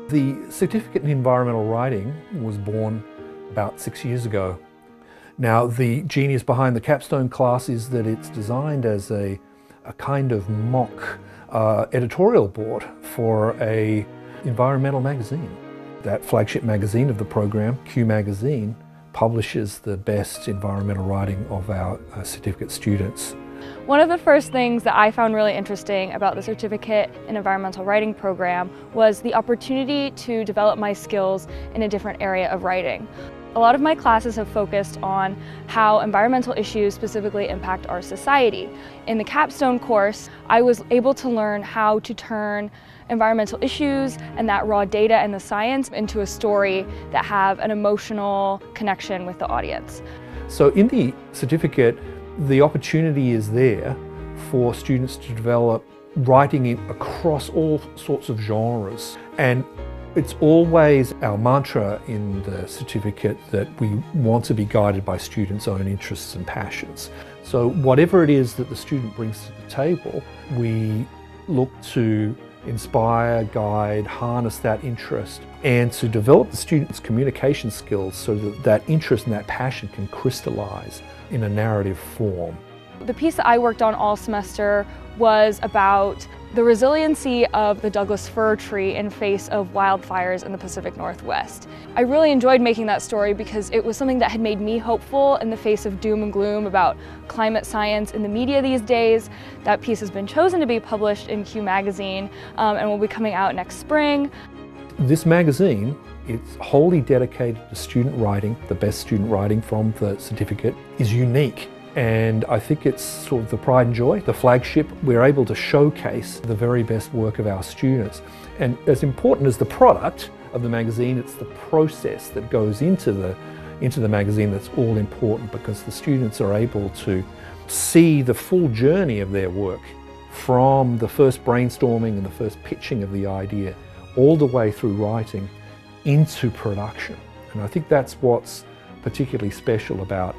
The certificate in environmental writing was born about 6 years ago. Now, the genius behind the capstone class is that it's designed as a kind of mock editorial board for an environmental magazine. That flagship magazine of the program, Q Magazine, publishes the best environmental writing of our certificate students. One of the first things that I found really interesting about the Certificate in Environmental Writing program was the opportunity to develop my skills in a different area of writing. A lot of my classes have focused on how environmental issues specifically impact our society. In the capstone course, I was able to learn how to turn environmental issues and that raw data and the science into a story that have an emotional connection with the audience. So in the certificate, the opportunity is there for students to develop writing across all sorts of genres. And it's always our mantra in the certificate that we want to be guided by students' own interests and passions. So whatever it is that the student brings to the table, we look to inspire, guide, harness that interest, and to develop the students' communication skills so that that interest and that passion can crystallize in a narrative form. The piece that I worked on all semester was about the resiliency of the Douglas fir tree in face of wildfires in the Pacific Northwest. I really enjoyed making that story because it was something that had made me hopeful in the face of doom and gloom about climate science in the media these days. That piece has been chosen to be published in Q Magazine and will be coming out next spring. This magazine, it's wholly dedicated to student writing. The best student writing from the certificate is unique. And I think it's sort of the pride and joy, the flagship. We're able to showcase the very best work of our students. And as important as the product of the magazine, it's the process that goes into the magazine that's all important, because the students are able to see the full journey of their work from the first brainstorming and the first pitching of the idea all the way through writing into production. And I think that's what's particularly special about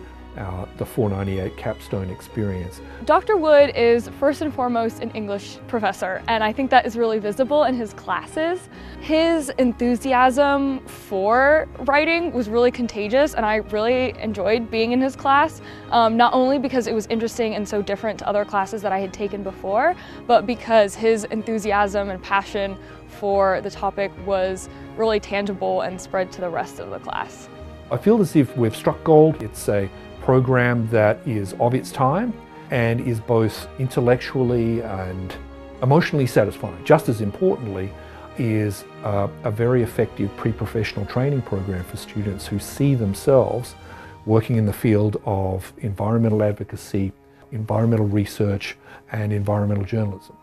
the 498 capstone experience. Dr. Wood is first and foremost an English professor, and I think that is really visible in his classes. His enthusiasm for writing was really contagious, and I really enjoyed being in his class, not only because it was interesting and so different to other classes that I had taken before, but because his enthusiasm and passion for the topic was really tangible and spread to the rest of the class. I feel as if we've struck gold. It's a program that is of its time and is both intellectually and emotionally satisfying. Just as importantly, is a very effective pre-professional training program for students who see themselves working in the field of environmental advocacy, environmental research, and environmental journalism.